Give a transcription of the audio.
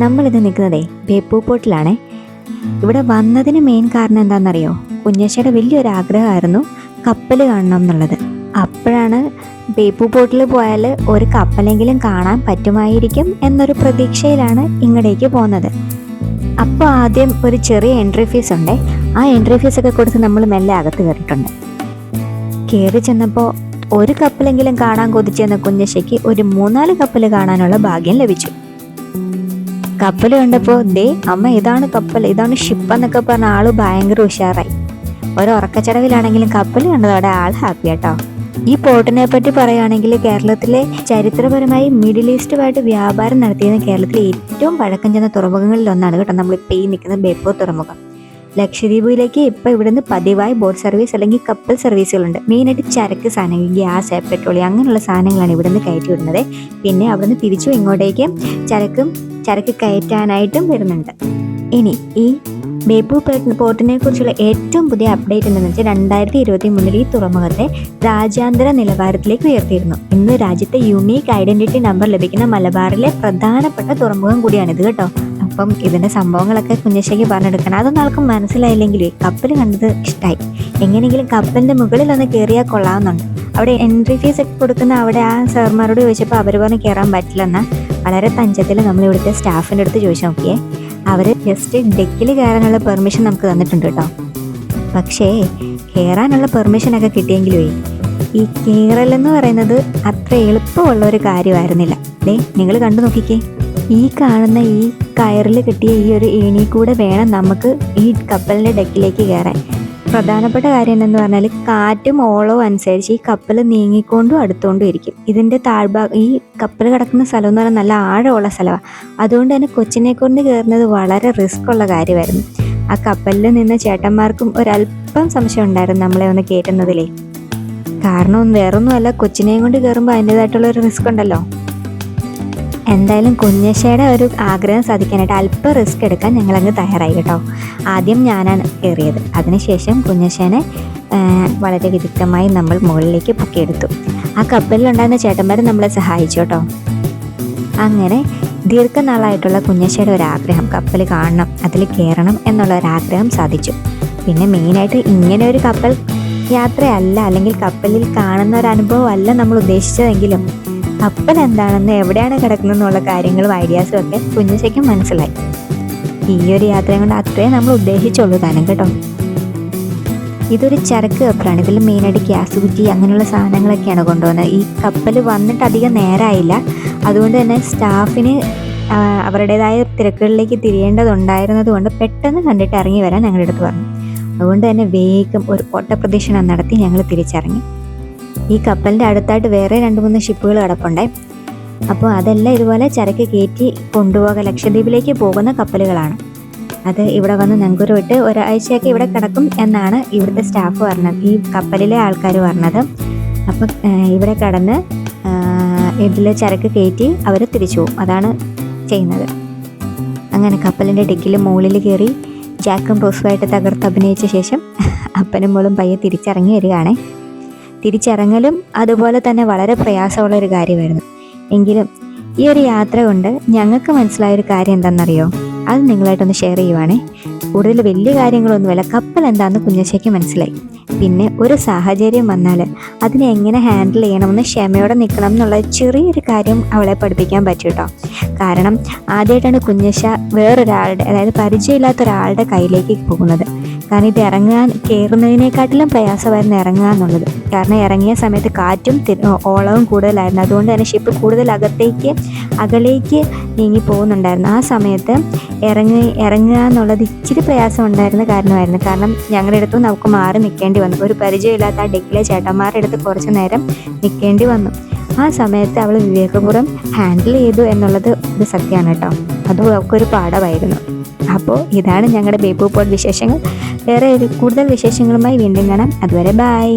നമ്മളിത് നിൽക്കുന്നതേ ബേപ്പൂർ പോർട്ടിലാണേ. ഇവിടെ വന്നതിന് മെയിൻ കാരണം എന്താണെന്നറിയോ? കുഞ്ഞശ്ശയുടെ വലിയൊരു ആഗ്രഹമായിരുന്നു കപ്പൽ കാണണം എന്നുള്ളത്. അപ്പോഴാണ് ബേപ്പൂർ പോർട്ടിൽ പോയാൽ ഒരു കപ്പലെങ്കിലും കാണാൻ പറ്റുമായിരിക്കും എന്നൊരു പ്രതീക്ഷയിലാണ് ഇങ്ങടേക്ക് പോകുന്നത്. അപ്പോൾ ആദ്യം ഒരു ചെറിയ എൻട്രി ഫീസ് ഉണ്ടേ. ആ എൻട്രി ഫീസൊക്കെ കൊടുത്ത് നമ്മൾ മെല്ലെ അകത്ത് കയറിയിട്ടുണ്ട്. കയറി ചെന്നപ്പോൾ ഒരു കപ്പലെങ്കിലും കാണാൻ കൊതിച്ചെന്ന കുഞ്ഞശ്ശയ്ക്ക് ഒരു 3-4 കപ്പൽ കാണാനുള്ള ഭാഗ്യം ലഭിച്ചു. കപ്പൽ കണ്ടപ്പോൾ ദേ അമ്മ ഇതാണ് കപ്പൽ, ഇതാണ് ഷിപ്പ് എന്നൊക്കെ പറഞ്ഞ ആള് ഭയങ്കര ഉഷാറായി. ഉറക്കച്ചടവിലാണെങ്കിലും കപ്പൽ കണ്ടതോടെ ആൾ ഹാപ്പി കേട്ടോ. ഈ പോർട്ടിനെ പറ്റി പറയുകയാണെങ്കിൽ കേരളത്തിലെ ചരിത്രപരമായി മിഡിൽ ഈസ്റ്റുമായിട്ട് വ്യാപാരം നടത്തിയിരുന്ന കേരളത്തിലെ ഏറ്റവും പഴക്കം ചെന്ന തുറമുഖങ്ങളിൽ ഒന്നാണ് കേട്ടോ നമ്മളിപ്പോൾ ഈ നിൽക്കുന്ന ബേപ്പൂർ തുറമുഖം. ലക്ഷദ്വീപിലേക്ക് ഇപ്പോൾ ഇവിടുന്ന് പതിവായി ബോട്ട് സർവീസ് അല്ലെങ്കിൽ കപ്പൽ സർവീസുകളുണ്ട്. മെയിനായിട്ട് ചരക്ക് സാധനങ്ങൾ, ഗ്യാസ്, പെട്രോളിയം അങ്ങനെയുള്ള സാധനങ്ങളാണ് ഇവിടുന്ന് കയറ്റി വിടുന്നത്. പിന്നെ അവിടുന്ന് തിരിച്ചു ഇങ്ങോട്ടേക്ക് ചരക്ക് കയറ്റാനായിട്ടും വരുന്നുണ്ട്. ഇനി ഈ ബേപ്പൂർ പോർട്ടിനെ കുറിച്ചുള്ള ഏറ്റവും പുതിയ അപ്ഡേറ്റ് എന്താണെന്ന് വെച്ചാൽ 2023 ഈ തുറമുഖത്തെ രാജ്യാന്തര നിലവാരത്തിലേക്ക് ഉയർത്തിയിരുന്നു. ഇന്ന് രാജ്യത്തെ യുണീക്ക് ഐഡന്റിറ്റി നമ്പർ ലഭിക്കുന്ന മലബാറിലെ പ്രധാനപ്പെട്ട തുറമുഖം കൂടിയാണിത് കേട്ടോ. അപ്പം ഇതിൻ്റെ സംഭവങ്ങളൊക്കെ കുഞ്ഞശ്ശയ്ക്ക് പറഞ്ഞെടുക്കണം. അതൊന്നും ആൾക്കും മനസ്സിലായില്ലെങ്കിൽ കപ്പൽ കണ്ടത് ഇഷ്ടമായി. എങ്ങനെയെങ്കിലും കപ്പലിൻ്റെ മുകളിൽ ഒന്ന് കയറിയാൽ കൊള്ളാമെന്നുണ്ട്. അവിടെ എൻട്രി ഫീസ് ഒക്കെ കൊടുക്കുന്ന അവിടെ ആ സാർമാരോട് ചോദിച്ചപ്പോൾ അവർ പറഞ്ഞ് കയറാൻ പറ്റില്ലെന്നാൽ വളരെ തഞ്ചത്തിൽ നമ്മൾ ഇവിടുത്തെ സ്റ്റാഫിൻ്റെ അടുത്ത് ചോദിച്ചു നോക്കിയേ. അവർ ജസ്റ്റ് ഡെക്കിൽ കയറാനുള്ള പെർമിഷൻ നമുക്ക് തന്നിട്ടുണ്ട് കേട്ടോ. പക്ഷേ കയറാനുള്ള പെർമിഷനൊക്കെ കിട്ടിയെങ്കിലേ ഈ കയറലെന്ന് പറയുന്നത് അത്ര എളുപ്പമുള്ള ഒരു കാര്യമായിരുന്നില്ല. നിങ്ങൾ കണ്ടു നോക്കിക്കേ, ഈ കാണുന്ന ഈ കയറിൽ കിട്ടിയ ഈ ഒരു ഏണി കൂടെ വേണം നമുക്ക് ഈ കപ്പലിൻ്റെ ഡെക്കിലേക്ക് കയറാൻ. പ്രധാനപ്പെട്ട കാര്യം എന്തെന്ന് പറഞ്ഞാൽ കാറ്റും ഓളവും അനുസരിച്ച് ഈ കപ്പൽ നീങ്ങിക്കൊണ്ടും അടുത്തുകൊണ്ടും ഇരിക്കും. ഇതിൻ്റെ താഴ്ഭാഗം ഈ കപ്പൽ കിടക്കുന്ന സ്ഥലം എന്ന് പറഞ്ഞാൽ നല്ല ആഴമുള്ള സ്ഥലമാണ്. അതുകൊണ്ട് തന്നെ കൊച്ചിനെ കൊണ്ട് കയറുന്നത് വളരെ റിസ്ക് ഉള്ള കാര്യമായിരുന്നു. ആ കപ്പലിൽ നിന്ന് ചേട്ടന്മാർക്കും ഒരല്പം സംശയം ഉണ്ടായിരുന്നു നമ്മളെ ഒന്ന് കയറ്റുന്നതിലേ. കാരണം വേറൊന്നുമല്ല, കൊച്ചിനെയും കൊണ്ട് കയറുമ്പോൾ അതിൻ്റേതായിട്ടുള്ളൊരു റിസ്ക് ഉണ്ടല്ലോ. എന്തായാലും കുഞ്ഞശ്ശയുടെ ഒരു ആഗ്രഹം സാധിക്കാനായിട്ട് അല്പം റിസ്ക് എടുക്കാൻ ഞങ്ങളങ്ങ് തയ്യാറായി കേട്ടോ. ആദ്യം ഞാനാണ് കയറിയത്. അതിനുശേഷം കുഞ്ഞശ്ശേനെ വളരെ വിദഗ്ധമായി നമ്മൾ മുകളിലേക്ക് പൊക്കിയെടുത്തു. ആ കപ്പലിലുണ്ടായിരുന്ന ചേട്ടന്മാർ നമ്മളെ സഹായിച്ചു കേട്ടോ. അങ്ങനെ ദീർഘനാളായിട്ടുള്ള കുഞ്ഞശ്ശയുടെ ഒരാഗ്രഹം കപ്പൽ കാണണം, അതിൽ കയറണം എന്നുള്ള ഒരാഗ്രഹം സാധിച്ചു. പിന്നെ മെയിനായിട്ട് ഇങ്ങനെ ഒരു കപ്പൽ യാത്രയല്ല അല്ലെങ്കിൽ കപ്പലിൽ കാണുന്ന ഒരു അനുഭവം അല്ല നമ്മൾ ഉദ്ദേശിച്ചതെങ്കിലും കപ്പൽ എന്താണെന്ന്, എവിടെയാണ് കിടക്കുന്നതെന്നുള്ള കാര്യങ്ങളും ഐഡിയാസും ഒക്കെ കുഞ്ഞശ്ശയ്ക്കും മനസ്സിലായി. ഈ ഒരു യാത്രയും കൊണ്ട് അത്രയും നമ്മൾ ഉദ്ദേശിച്ചുള്ളൂ താനും കേട്ടോ. ഇതൊരു ചരക്ക് കപ്പലാണ്. ഇതിൽ മെയിനായിട്ട് ഗ്യാസ് കുറ്റി അങ്ങനെയുള്ള സാധനങ്ങളൊക്കെയാണ് കൊണ്ടുപോകുന്നത്. ഈ കപ്പൽ വന്നിട്ട് അധികം നേരമായില്ല. അതുകൊണ്ട് തന്നെ സ്റ്റാഫിന് അവരുടേതായ തിരക്കുകളിലേക്ക് തിരിയേണ്ടതുണ്ടായിരുന്നത് കൊണ്ട് പെട്ടെന്ന് കണ്ടിട്ട് ഇറങ്ങി വരാൻ ഞങ്ങളുടെ അടുത്ത് പറഞ്ഞു. അതുകൊണ്ട് തന്നെ വേഗം ഒരു ഓട്ടപ്രദക്ഷിണം നടത്തി ഞങ്ങൾ തിരിച്ചിറങ്ങി. ഈ കപ്പലിൻ്റെ അടുത്തായിട്ട് വേറെ 2-3 ഷിപ്പുകൾ കിടപ്പുണ്ടായി. അപ്പോൾ അതെല്ലാം ഇതുപോലെ ചരക്ക് കയറ്റി കൊണ്ടുപോകാൻ ലക്ഷദ്വീപിലേക്ക് പോകുന്ന കപ്പലുകളാണ്. അത് ഇവിടെ വന്ന് നങ്കൂരമിട്ട് ഒരാഴ്ചയൊക്കെ ഇവിടെ കിടക്കും എന്നാണ് ഇവിടുത്തെ സ്റ്റാഫ് പറഞ്ഞത്, ഈ കപ്പലിലെ ആൾക്കാർ പറഞ്ഞത്. അപ്പം ഇവിടെ കിടന്ന് ഇതിൽ ചരക്ക് കയറ്റി അവർ തിരിച്ചു പോകും. അതാണ് ചെയ്യുന്നത്. അങ്ങനെ കപ്പലിൻ്റെ ഡിക്കിൽ മുകളിൽ കയറി ജാക്കും റോസുമായിട്ട് തകർത്ത് അഭിനയിച്ച ശേഷം അപ്പനും മോളും പയ്യെ തിരിച്ചിറങ്ങി വരികയാണേ. തിരിച്ചിറങ്ങലും അതുപോലെ തന്നെ വളരെ പ്രയാസമുള്ളൊരു കാര്യമായിരുന്നു. എങ്കിലും ഈ ഒരു യാത്ര കൊണ്ട് ഞങ്ങൾക്ക് മനസ്സിലായൊരു കാര്യം എന്താണെന്നറിയോ? അത് നിങ്ങളായിട്ടൊന്ന് ഷെയർ ചെയ്യുവാണേ. കൂടുതൽ വലിയ കാര്യങ്ങളൊന്നുമല്ല, കപ്പൽ എന്താണെന്ന് കുഞ്ഞശ്ശയ്ക്ക് മനസ്സിലായി. പിന്നെ ഒരു സാഹചര്യം വന്നാൽ അതിനെ എങ്ങനെ ഹാൻഡിൽ ചെയ്യണമെന്ന് ക്ഷമയോടെ നിൽക്കണം എന്നുള്ള ചെറിയൊരു കാര്യം അവളെ പഠിപ്പിക്കാൻ പറ്റും കേട്ടോ. കാരണം ആദ്യമായിട്ടാണ് കുഞ്ഞശ്ശ വേറൊരാളുടെ, അതായത് പരിചയമില്ലാത്ത ഒരാളുടെ കയ്യിലേക്ക് പോകുന്നത്. കാരണം ഇത് കയറുന്നതിനെക്കാട്ടിലും പ്രയാസമായിരുന്നു ഇറങ്ങുക എന്നുള്ളത്. കാരണം ഇറങ്ങിയ സമയത്ത് കാറ്റും ഓളവും കൂടുതലായിരുന്നു. അതുകൊണ്ട് തന്നെ ഷിപ്പ് കൂടുതൽ അകലേക്ക് നീങ്ങി പോകുന്നുണ്ടായിരുന്നു. ആ സമയത്ത് ഇറങ്ങുക എന്നുള്ളത് ഇച്ചിരി പ്രയാസം ഉണ്ടായിരുന്ന കാരണമായിരുന്നു. കാരണം ഞങ്ങളുടെ അടുത്ത് നമുക്ക് മാറി നിൽക്കേണ്ടി വന്നു. ഒരു പരിചയമില്ലാത്ത ആ ഡെക്കിലെ ചേട്ടന്മാരുടെ അടുത്ത് കുറച്ച് നേരം നിൽക്കേണ്ടി വന്നു. ആ സമയത്ത് അവൾ വിവേകപൂർവ്വം ഹാൻഡിൽ ചെയ്തു എന്നുള്ളത് ഒരു സത്യമാണ് കേട്ടോ. അതും അവൾക്കൊരു പാഠമായിരുന്നു. അപ്പോൾ ഇതാണ് ഞങ്ങളുടെ ബേപ്പൂർ പോർട്ട് വിശേഷങ്ങൾ. വേറെ കൂടുതൽ വിശേഷങ്ങളുമായി വീണ്ടും കാണാം. അതുവരെ ബൈ.